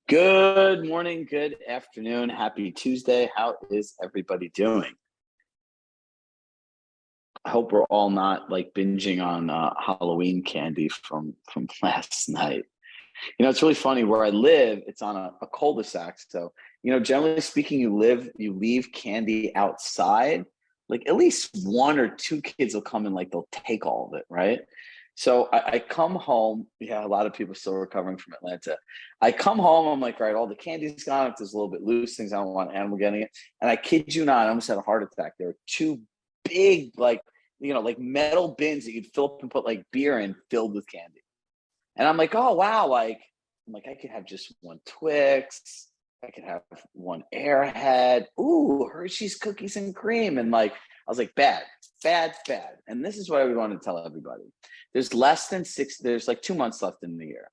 Good morning, good afternoon, happy Tuesday. How is everybody doing? I hope we're all not like binging on Halloween candy from last night. It's really funny where I live, it's on a cul-de-sac. So, generally speaking, you leave candy outside, like at least one or two kids will come and like they'll take all of it, right? So I come home. Yeah, a lot of people still recovering from Atlanta. I come home, I'm like, right, all the candy's gone. If there's a little bit loose things, I don't want animal getting it. And I kid you not, I almost had a heart attack. There were two big, like metal bins that you'd fill up and put like beer in filled with candy. And I'm like, oh wow, I could have just one Twix, I could have one Airhead, ooh, Hershey's cookies and cream. And like I was like, bad, bad, bad. And this is what I would want to tell everybody. There's like 2 months left in the year.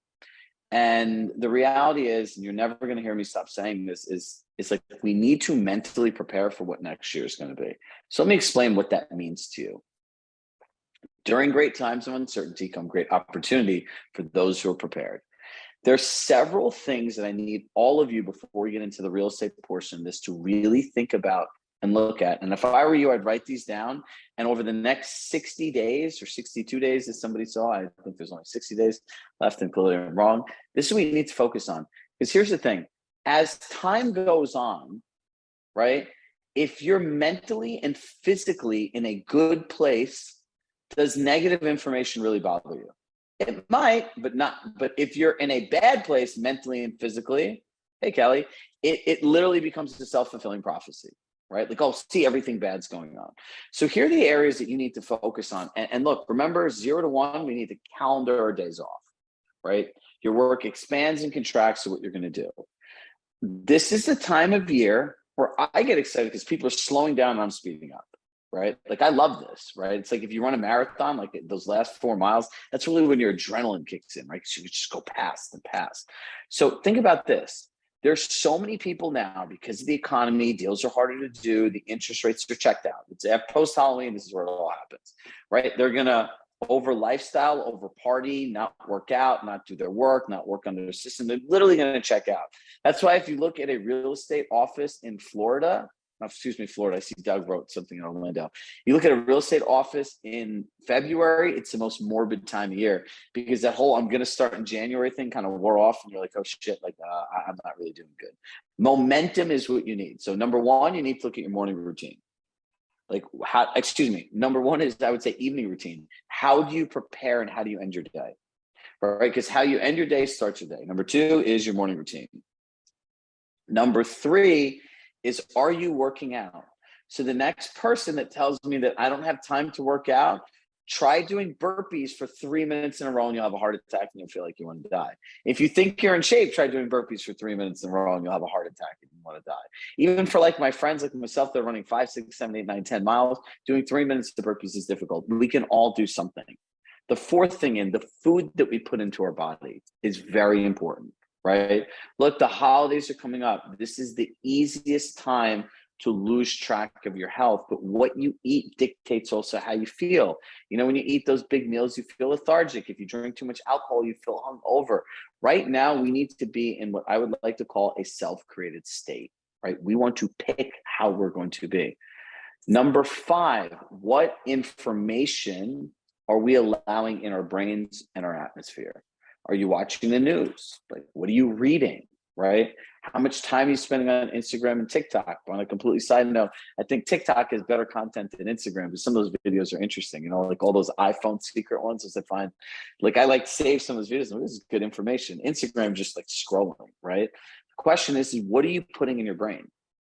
And the reality is, and you're never going to hear me stop saying this, is it's like we need to mentally prepare for what next year is going to be. So let me explain what that means to you. During great times of uncertainty come great opportunity for those who are prepared. There's several things that I need all of you before we get into the real estate portion of this to really think about and look at. And if I were you, I'd write these down. And over the next 60 days or 62 days, as somebody saw, I think there's only 60 days left and clearly I'm wrong. This is what you need to focus on. Because here's the thing, as time goes on, right? If you're mentally and physically in a good place, does negative information really bother you? It might, but if you're in a bad place mentally and physically, hey, Kelly, it literally becomes a self-fulfilling prophecy, right? Like, oh, see, everything bad's going on. So here are the areas that you need to focus on. And look, remember 0 to 1, we need to calendar our days off, right? Your work expands and contracts to what you're going to do. This is the time of year where I get excited because people are slowing down and I'm speeding up. Right? Like I love this, right? It's like if you run a marathon, like those last 4 miles, that's really when your adrenaline kicks in, right? So you just go past and past. So think about this. There's so many people now because of the economy, deals are harder to do, the interest rates are checked out. It's post Halloween, this is where it all happens, right? They're gonna over lifestyle, over party, not work out, not do their work, not work on their system. They're literally gonna check out. That's why if you look at a real estate office in Florida, Florida. I see Doug wrote something in Orlando. You look at a real estate office in February, it's the most morbid time of year because that whole I'm going to start in January thing kind of wore off and you're like, oh shit, like I'm not really doing good. Momentum is what you need. So number one, you need to look at your morning routine. Number one is, I would say, evening routine. How do you prepare and how do you end your day? Right? Because how you end your day starts your day. Number two is your morning routine. Number three is, are you working out? So the next person that tells me that I don't have time to work out, try doing burpees for 3 minutes in a row and you'll have a heart attack and you'll feel like you want to die. If you think you're in shape, try doing burpees for 3 minutes in a row and you'll have a heart attack and you want to die. Even for like my friends like myself, they're running 5, 6, 7, 8, 9, 10 miles. Doing 3 minutes of burpees is difficult. We can all do something. The fourth thing the food that we put into our body is very important. Right? Look, the holidays are coming up. This is the easiest time to lose track of your health, but what you eat dictates also how you feel. When you eat those big meals, you feel lethargic. If you drink too much alcohol, you feel hungover. Right now, we need to be in what I would like to call a self-created state, right? We want to pick how we're going to be. Number 5, what information are we allowing in our brains and our atmosphere? Are you watching the news? Like, what are you reading, right? How much time are you spending on Instagram and TikTok? On a completely side note, I think TikTok has better content than Instagram, but some of those videos are interesting. Like all those iPhone secret ones, as I find, like I like to save some of those videos. And this is good information. Instagram just like scrolling, right? The question is what are you putting in your brain?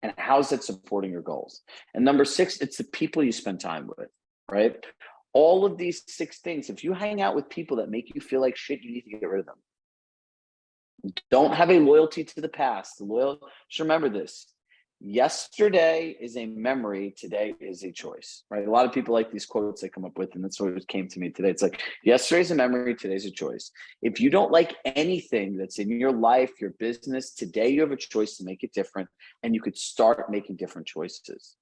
And how's that supporting your goals? And number 6, it's the people you spend time with, right? All of these 6 things, if you hang out with people that make you feel like shit, you need to get rid of them. Don't have a loyalty to the past. Just remember this. Yesterday is a memory. Today is a choice, right? A lot of people like these quotes they come up with, and that's what came to me today. It's like, yesterday's a memory. Today's a choice. If you don't like anything that's in your life, your business, today you have a choice to make it different, and you could start making different choices.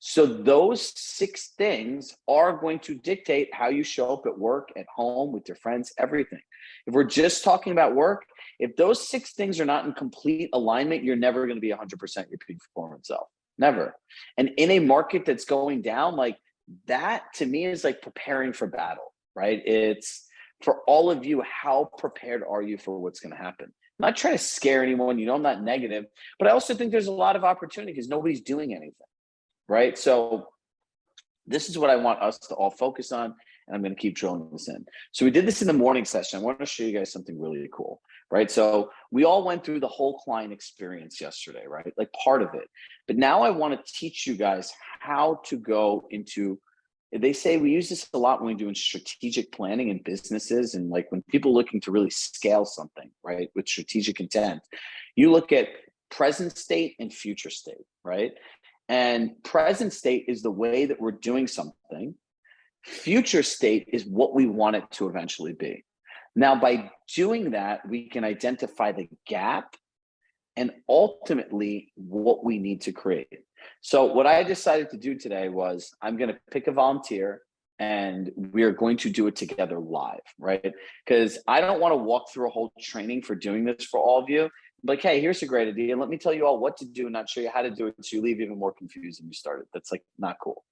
So those 6 things are going to dictate how you show up at work, at home, with your friends, everything. If we're just talking about work, If those 6 things are not in complete alignment, you're never going to be 100% your peak performance self. Never. And in a market that's going down, like that to me is like preparing for battle, right? It's for all of you, how prepared are you for what's going to happen? I'm not trying to scare anyone. I'm not negative, but I also think there's a lot of opportunity because nobody's doing anything, right? So this is what I want us to all focus on, and I'm going to keep drilling this in. So we did this in the morning session. I want to show you guys something really cool, right? So we all went through the whole client experience yesterday, right? Like part of it. But now I want to teach you guys how to go into, they say we use this a lot when we're doing strategic planning in businesses, and like when people are looking to really scale something, right, with strategic intent, you look at present state and future state, right? And present state is the way that we're doing something. Future state is what we want it to eventually be. Now, by doing that, we can identify the gap and ultimately what we need to create. So what I decided to do today was I'm going to pick a volunteer and we're going to do it together live, right? Because I don't want to walk through a whole training for doing this for all of you. Like, hey, here's a great idea. Let me tell you all what to do and not show you how to do it so you leave even more confused than you started. That's like not cool,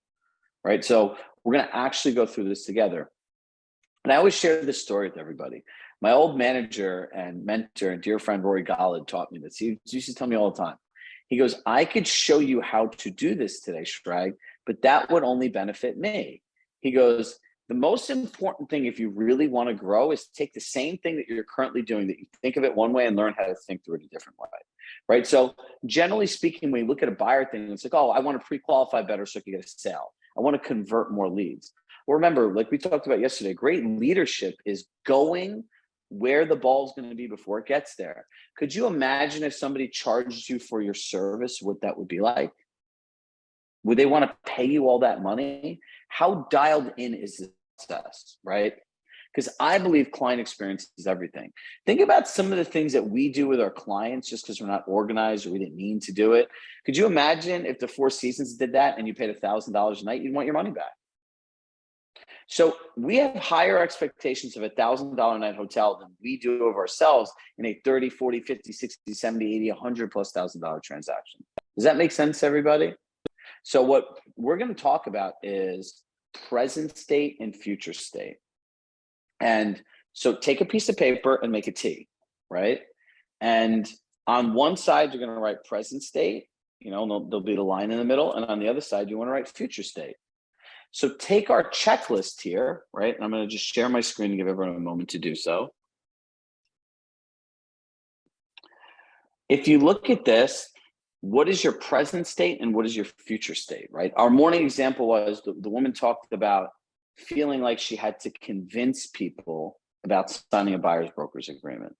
right? So we're going to actually go through this together. And I always share this story with everybody. My old manager and mentor and dear friend, Rory Gollad, taught me this. He used to tell me all the time. He goes, I could show you how to do this today, Chirag, but that would only benefit me. He goes, the most important thing if you really want to grow is take the same thing that you're currently doing, that you think of it one way and learn how to think through it a different way, right? So generally speaking, when you look at a buyer thing, it's like, oh, I want to pre-qualify better so I can get a sale. I want to convert more leads. Well, remember, like we talked about yesterday, great leadership is going where the ball is going to be before it gets there. Could you imagine if somebody charged you for your service, what that would be like? Would they want to pay you all that money? How dialed in is this process, right? Because I believe client experience is everything. Think about some of the things that we do with our clients just because we're not organized or we didn't mean to do it. Could you imagine if the Four Seasons did that and you paid $1,000 a night, you'd want your money back? So we have higher expectations of $1,000 a night hotel than we do of ourselves in a 30, 40, 50, 60, 70, 80, $100,000+ transaction. Does that make sense, everybody? So what we're going to talk about is present state and future state. And so take a piece of paper and make a T, right? And on one side, you're going to write present state, there'll be the line in the middle. And on the other side, you want to write future state. So take our checklist here, right? And I'm going to just share my screen and give everyone a moment to do so. If you look at this, what is your present state and what is your future state, right? Our morning example was the woman talked about feeling like she had to convince people about signing a buyer's broker's agreement.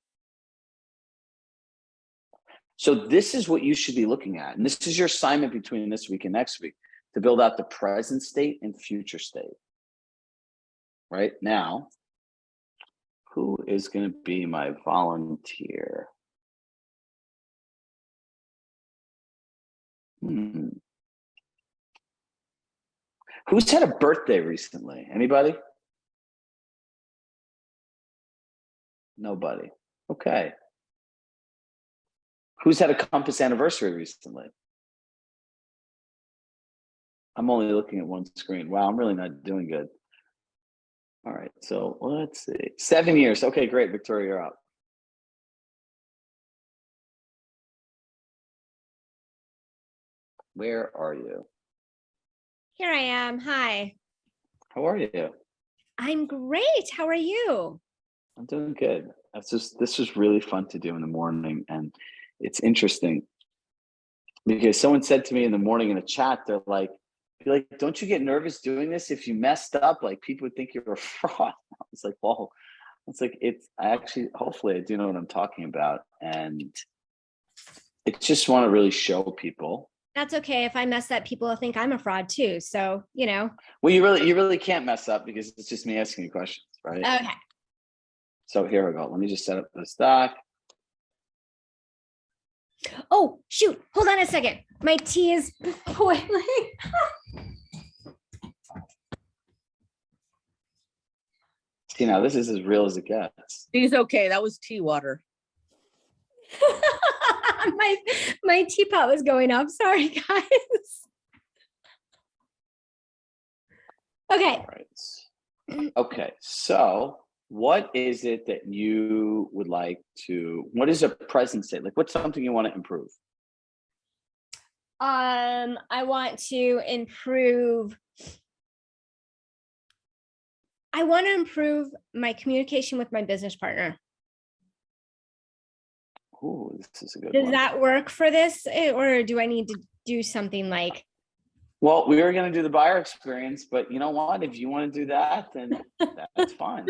So this is what you should be looking at. And this is your assignment between this week and next week, to build out the present state and future state. Right now, who is going to be my volunteer? Who's had a birthday recently? Anybody? Nobody. Okay. Who's had a Compass anniversary recently? I'm only looking at one screen. Wow, I'm really not doing good. All right, so let's see. 7 years. Okay, great. Victoria, you're up. Where are you? Here I am. Hi. How are you? I'm great. How are you? I'm doing good. This was really fun to do in the morning, and it's interesting because someone said to me in the morning in the chat, they're like, don't you get nervous doing this? If you messed up, like people would think you're a fraud. I was like, well, hopefully I do know what I'm talking about. And I just want to really show people. That's okay. If I mess up, people will think I'm a fraud too. So, Well, you really can't mess up because it's just me asking you questions, right? Okay. So here we go. Let me just set up this doc. Oh, shoot. Hold on a second. My tea is boiling. See, now this is as real as it gets. Tea's okay. That was tea water. my teapot was going off. Sorry, guys. Okay. All right. Okay. So what is it that you would like to, what is a present state? Like what's something you want to improve? I want to improve. I want to improve my communication with my business partner. Oh, this is a good Does one. that work for this, or do I need to do something like? Well, we were going to do the buyer experience, but you know what? If you want to do that, then that's fine.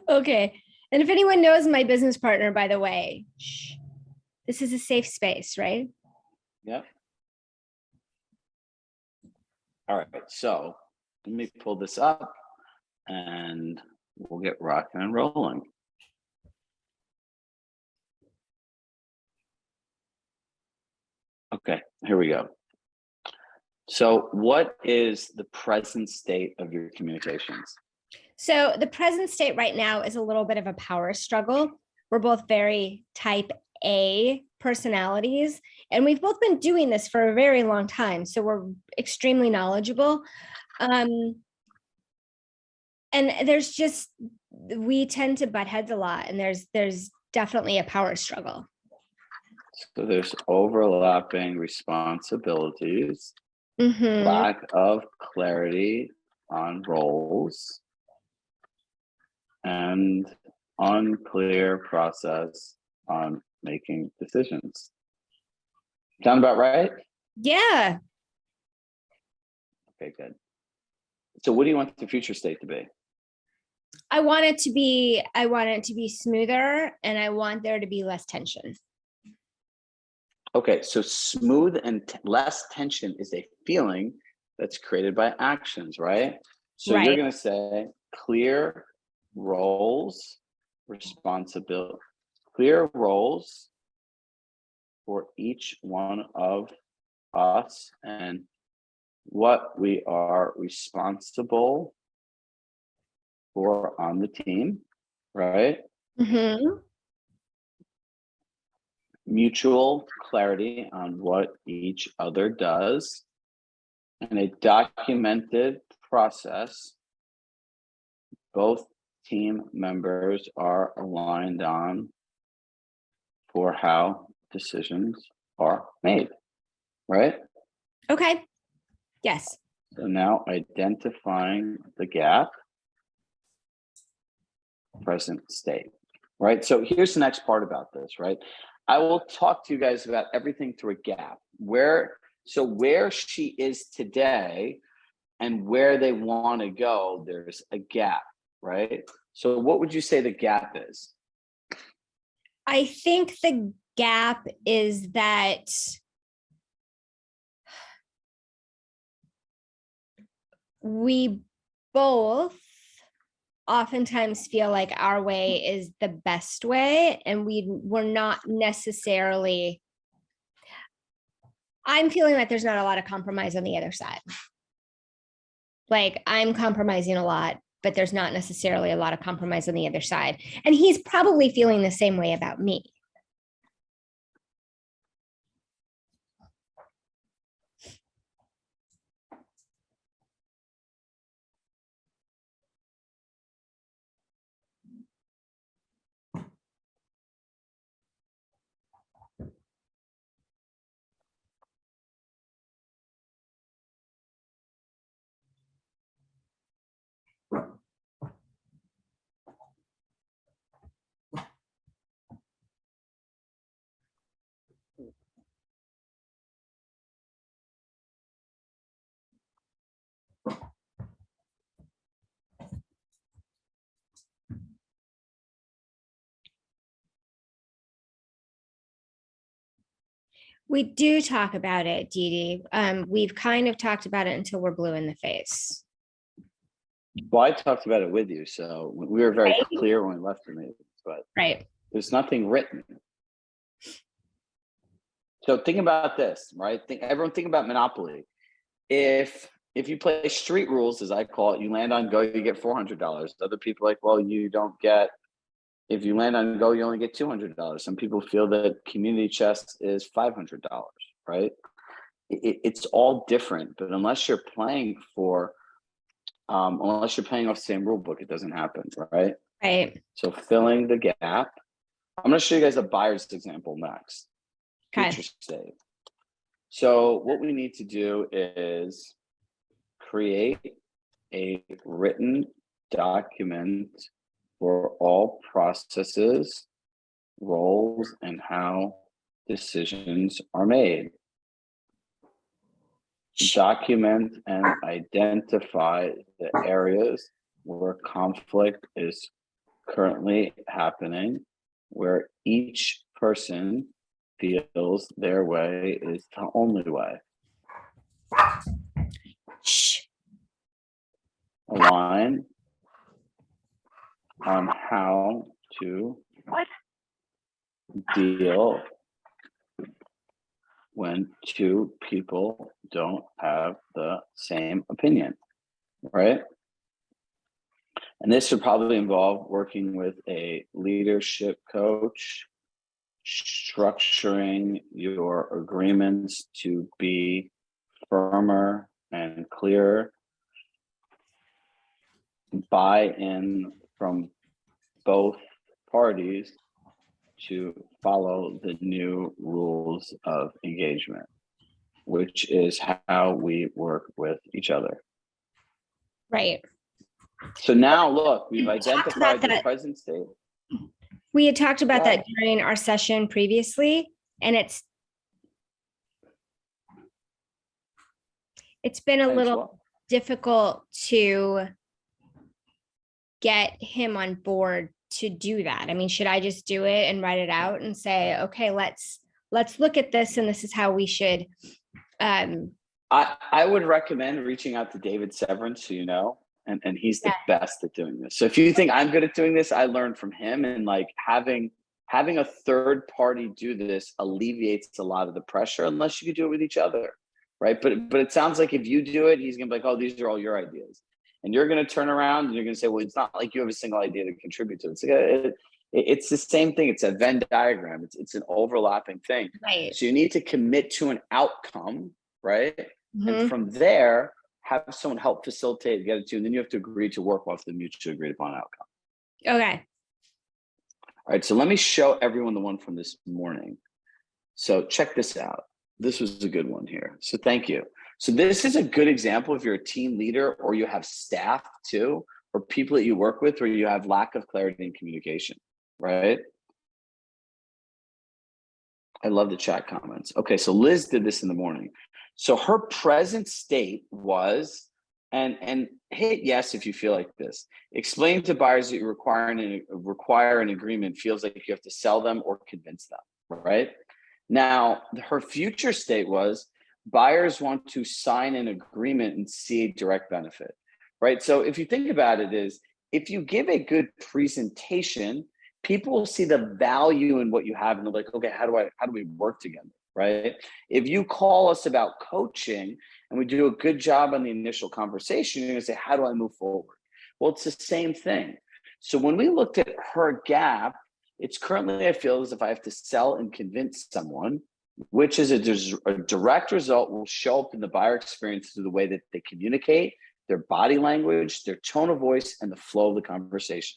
Okay. And if anyone knows my business partner, by the way, shh, this is a safe space, right? Yep. All right. So let me pull this up and we'll get rocking and rolling. Okay, here we go. So what is the present state of your communications? So the present state right now is a little bit of a power struggle. We're both very type A personalities, and we've both been doing this for a very long time. So we're extremely knowledgeable. And there's just, we tend to butt heads a lot, and there's definitely a power struggle. So there's overlapping responsibilities, Mm-hmm. lack of clarity on roles, and unclear process on making decisions. Sound about right? Yeah. Okay, good. So what do you want the future state to be? I want it to be smoother, and I want there to be less tension. Okay, so smooth and less tension is a feeling that's created by actions, right? So Right. you're going to say clear roles, responsibility, clear roles for each one of us and what we are responsible for on the team, right? Mm-hmm. Mutual clarity on what each other does, and a documented process both team members are aligned on for how decisions are made, right? Okay. Yes. So now identifying the gap, present state, right? So here's the next part about this, right? I will talk to you guys about everything through a gap. Where she is today and where they want to go, there's a gap, right? So what would you say the gap is? I think the gap is that we both oftentimes feel like our way is the best way, and we're not necessarily, I'm feeling like there's not a lot of compromise on the other side. Like I'm compromising a lot, but there's not necessarily a lot of compromise on the other side. And he's probably feeling the same way about me. We do talk about it, Dee Dee. We've kind of talked about it until we're blue in the face. Well, I talked about it with you, so we were very clear when we left the meeting, but right. There's nothing written. So think about this, right? Everyone think about Monopoly. If you play street rules, as I call it, you land on go, you get $400. Other people are like, well, you don't get If you land on go, you only get $200. Some people feel that community chest is $500, right? It's all different, but unless you're playing unless you're playing off the same rule book, it doesn't happen, right? Right. So filling the gap. I'm going to show you guys a buyer's example next. Okay. Future state. So what we need to do is create a written document for all processes, roles, and how decisions are made. Document and identify the areas where conflict is currently happening, where each person feels their way is the only way. Align on how to deal when two people don't have the same opinion, right? And this would probably involve working with a leadership coach, structuring your agreements to be firmer and clearer, buy-in from both parties to follow the new rules of engagement, which is how we work with each other. Right. So now look, we've identified the present state. We had talked about that during our session previously, and it's been a little difficult to get him on board to do that. I mean, should I just do it and write it out and say, okay, let's look at this, and this is how we should. I would recommend reaching out to David Severance, who you know, and he's the best at doing this. So if you think I'm good at doing this, I learned from him, and like having a third party do this alleviates a lot of the pressure, unless you could do it with each other, right? But it sounds like if you do it, he's gonna be like, oh, these are all your ideas. And you're going to turn around and you're going to say, well, it's not like you have a single idea to contribute to. It's the same thing. It's a Venn diagram. It's an overlapping thing. Right. So you need to commit to an outcome, right? Mm-hmm. And from there, have someone help facilitate, get it to, and then you have to agree to work off the mutually agreed upon outcome. Okay. All right. So let me show everyone the one from this morning. So check this out. This was a good one here. So thank you. So this is a good example if you're a team leader or you have staff too, or people that you work with where you have lack of clarity in communication, right? I love the chat comments. Okay, so Liz did this in the morning. So her present state was, and hit yes if you feel like this. Explain to buyers that you require an agreement feels like you have to sell them or convince them, right? Now, her future state was, buyers want to sign an agreement and see a direct benefit, right? So if you think about it is, if you give a good presentation, people will see the value in what you have and they're like, okay, how do we work together, right? If you call us about coaching and we do a good job on the initial conversation, you're gonna say, how do I move forward? Well, it's the same thing. So when we looked at her gap, it's currently, I feel as if I have to sell and convince someone, which is a direct result will show up in the buyer experience through the way that they communicate, their body language, their tone of voice, and the flow of the conversation.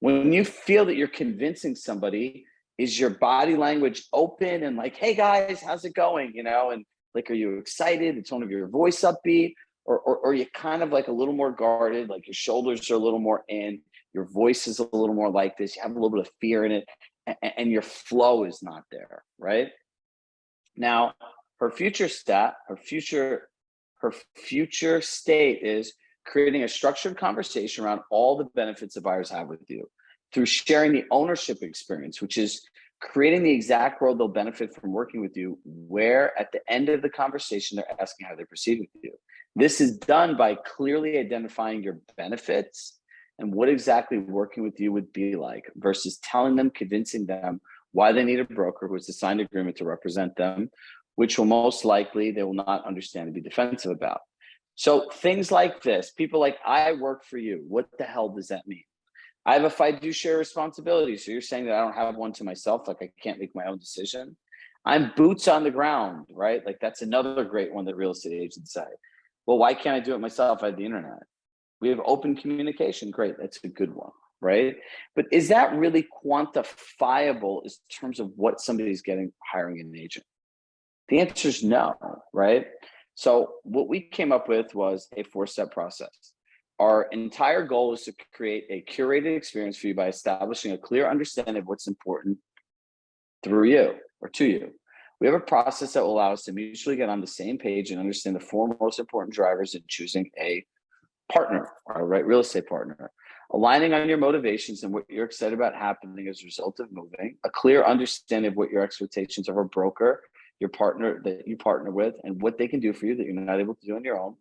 When you feel that you're convincing somebody, is your body language open and like, hey guys, how's it going? You know, and like, are you excited? The tone of your voice upbeat, or you kind of like a little more guarded, like your shoulders are a little more in, your voice is a little more like this, you have a little bit of fear in it, and your flow is not there, right? Now, her future state is creating a structured conversation around all the benefits that buyers have with you through sharing the ownership experience, which is creating the exact role they'll benefit from working with you, where at the end of the conversation, they're asking how they proceed with you. This is done by clearly identifying your benefits and what exactly working with you would be like versus telling them, convincing them why they need a broker who has a signed agreement to represent them, which will most likely they will not understand and be defensive about. So things like this, people like, I work for you. What the hell does that mean? I have a fiduciary responsibility. So you're saying that I don't have one to myself, like I can't make my own decision. I'm boots on the ground, right? Like that's another great one that real estate agents say. Well, why can't I do it myself? I have the internet. We have open communication. Great. That's a good one, right? But is that really quantifiable in terms of what somebody's getting hiring an agent? The answer is no, right? So what we came up with was a 4-step process. Our entire goal is to create a curated experience for you by establishing a clear understanding of what's important through you or to you. We have a process that will allow us to mutually get on the same page and understand the 4 most important drivers in choosing a partner, or a right real estate partner. Aligning on your motivations and what you're excited about happening as a result of moving, a clear understanding of what your expectations of a broker, your partner that you partner with, and what they can do for you that you're not able to do on your own.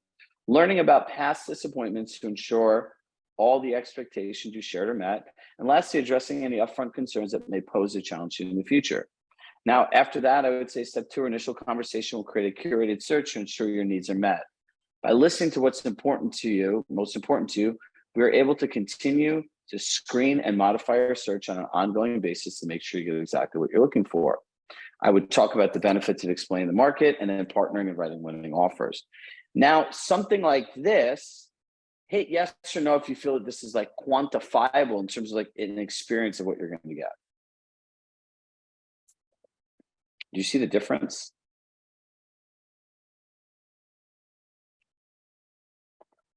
Learning about past disappointments to ensure all the expectations you shared are met. And lastly, addressing any upfront concerns that may pose a challenge in the future. Now, after that, I would say step 2, initial conversation will create a curated search to ensure your needs are met. By listening to what's important to you, most important to you, we are able to continue to screen and modify our search on an ongoing basis to make sure you get exactly what you're looking for. I would talk about the benefits of explaining the market and then partnering and writing winning offers. Now, something like this, hit yes or no if you feel that this is like quantifiable in terms of like an experience of what you're going to get. Do you see the difference?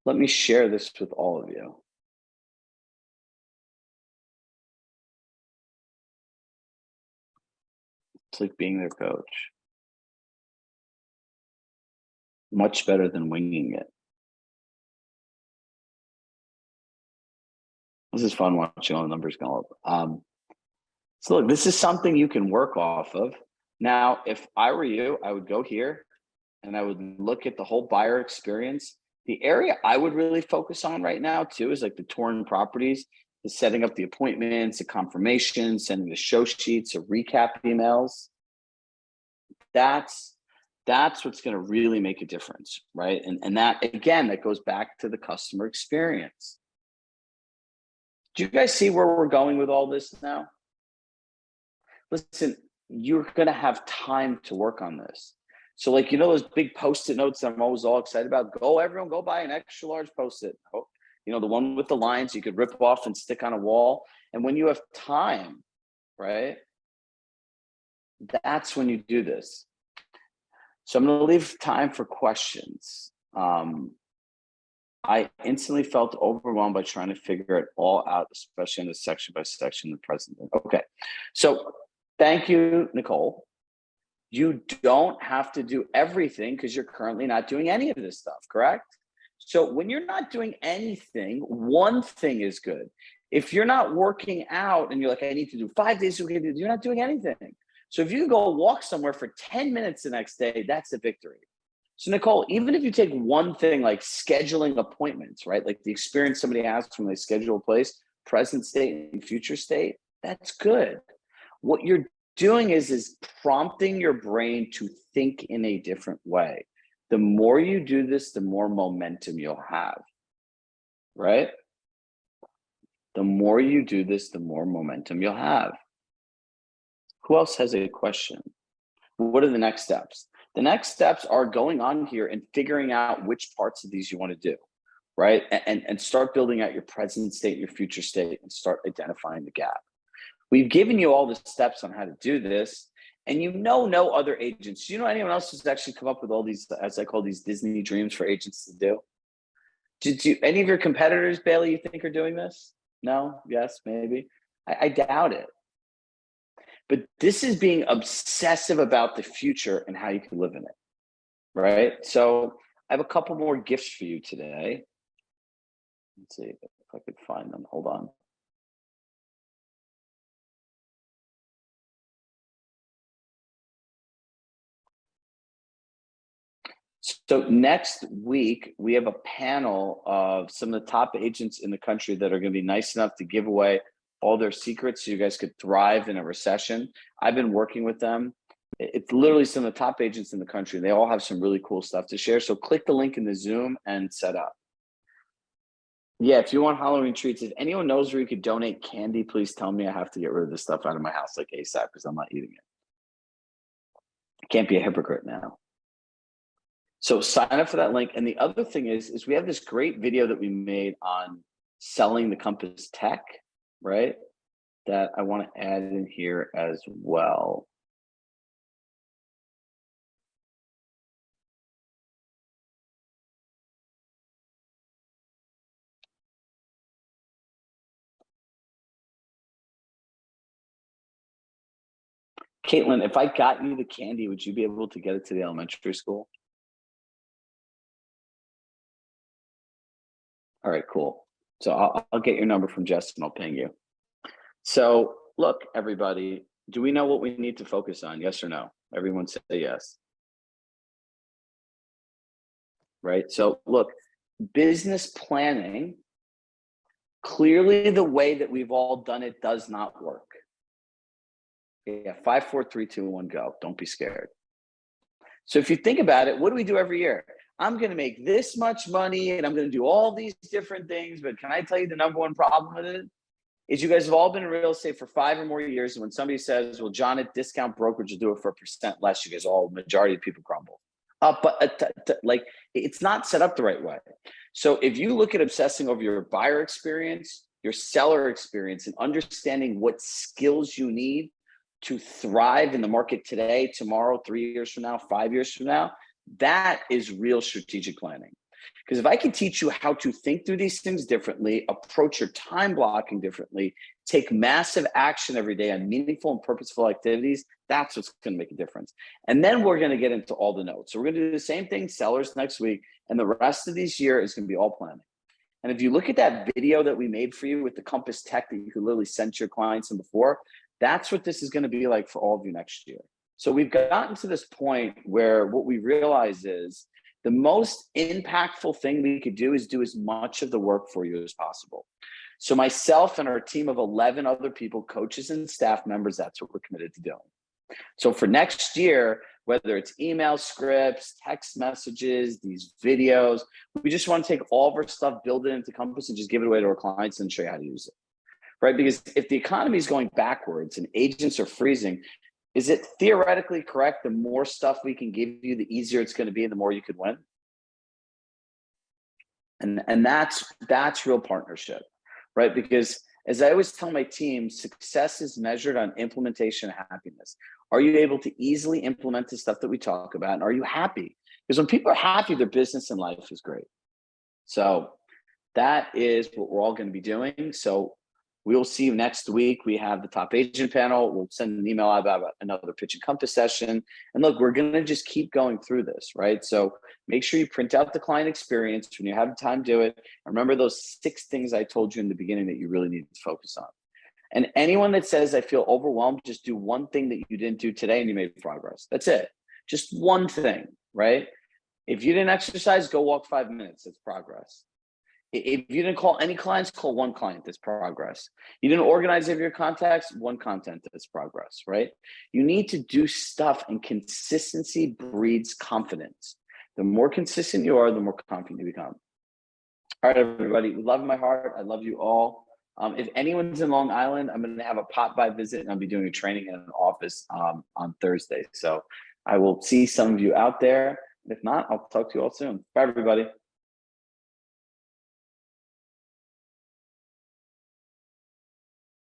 Let me share this with all of you. It's like being their coach. Much better than winging it. This is fun watching all the numbers go up. So look, this is something you can work off of. Now, if I were you, I would go here and I would look at the whole buyer experience. The area I would really focus on right now too is like the touring properties, the setting up the appointments, the confirmation, sending the show sheets, or recap emails. That's what's going to really make a difference, right? And that, again, that goes back to the customer experience. Do you guys see where we're going with all this now? Listen, you're going to have time to work on this. So like, you know, those big Post-it notes that I'm always all excited about, everyone go buy an extra large Post-it. You know, the one with the lines you could rip off and stick on a wall. And when you have time, right, that's when you do this. So I'm going to leave time for questions. I instantly felt overwhelmed by trying to figure it all out, especially in the section by section, the president. Okay, so thank you, Nicole. You don't have to do everything because you're currently not doing any of this stuff, correct? So when you're not doing anything, one thing is good. If you're not working out and you're like, I need to do 5 days a week, you're not doing anything. So if you go walk somewhere for 10 minutes the next day, that's a victory. So Nicole, even if you take one thing like scheduling appointments, right? Like the experience somebody has when they schedule a place, present state and future state, that's good. What you're doing is prompting your brain to think in a different way. The more you do this, the more momentum you'll have, right? The more you do this, the more momentum you'll have. Who else has a question? What are the next steps? The next steps are going on here and figuring out which parts of these you want to do, right? And start building out your present state, your future state, and start identifying the gap. We've given you all the steps on how to do this, and you know no other agents. Do you know anyone else who's actually come up with all these, as I call these Disney dreams for agents to do? Do any of your competitors, Bailey, you think are doing this? No? Yes? Maybe? I doubt it. But this is being obsessive about the future and how you can live in it, right? So I have a couple more gifts for you today. Let's see if I could find them. Hold on. So next week, we have a panel of some of the top agents in the country that are going to be nice enough to give away all their secrets so you guys could thrive in a recession. I've been working with them. It's literally some of the top agents in the country. They all have some really cool stuff to share. So click the link in the Zoom and set up. Yeah, if you want Halloween treats, if anyone knows where you could donate candy, please tell me. I have to get rid of this stuff out of my house like ASAP because I'm not eating it. I can't be a hypocrite now. So sign up for that link. And the other thing is we have this great video that we made on selling the Compass tech, right? That I want to add in here as well. Caitlin, if I got you the candy, would you be able to get it to the elementary school? All right, cool. So I'll get your number from Jess and I'll ping you. So look, everybody, do we know what we need to focus on? Yes or no? Everyone say yes. Right? So look, business planning, clearly the way that we've all done it does not work. Yeah, 5, 4, 3, 2, 1, go. Don't be scared. So if you think about it, what do we do every year? I'm going to make this much money and I'm going to do all these different things. But can I tell you the number one problem with it is you guys have all been in real estate for 5 or more years. And when somebody says, well, John, at discount brokerage will do it for 1% less, you guys all, majority of people crumble. Like it's not set up the right way. So if you look at obsessing over your buyer experience, your seller experience, and understanding what skills you need to thrive in the market today, tomorrow, 3 years from now, 5 years from now, that is real strategic planning. Because if I can teach you how to think through these things differently, approach your time blocking differently, take massive action every day on meaningful and purposeful activities, that's what's going to make a difference. And then we're going to get into all the notes. So we're going to do the same thing, sellers next week. And the rest of this year is going to be all planning. And if you look at that video that we made for you with the Compass tech that you could literally send to your clients and before, that's what this is going to be like for all of you next year. So we've gotten to this point where what we realize is the most impactful thing we could do is do as much of the work for you as possible. So myself and our team of 11 other people, coaches and staff members, that's what we're committed to doing. So for next year, whether it's email scripts, text messages, these videos, we just want to take all of our stuff, build it into Compass and just give it away to our clients and show you how to use it. Right? Because if the economy is going backwards and agents are freezing, is it theoretically correct the more stuff we can give you, the easier it's going to be and the more you could win? And that's real partnership, right? Because as I always tell my team, success is measured on implementation and happiness. Are you able to easily implement the stuff that we talk about? And are you happy? Because when people are happy, their business and life is great. So that is what we're all going to be doing. So we'll see you next week. We have the top agent panel. We'll send an email out about another pitch and Compass session. And look, we're going to just keep going through this, right? So make sure you print out the client experience when you have time to do it. And remember those 6 things I told you in the beginning that you really need to focus on. And anyone that says, I feel overwhelmed, just do one thing that you didn't do today and you made progress. That's it. Just one thing, right? If you didn't exercise, go walk 5 minutes. That's progress. If you didn't call any clients, call one client. That's progress. You didn't organize every your contacts, one content. That's progress, right? You need to do stuff, and consistency breeds confidence. The more consistent you are, the more confident you become. All right, everybody. Love in my heart. I love you all. If anyone's in Long Island, I'm going to have a pop-by visit, and I'll be doing a training in an office on Thursday. So I will see some of you out there. If not, I'll talk to you all soon. Bye, everybody.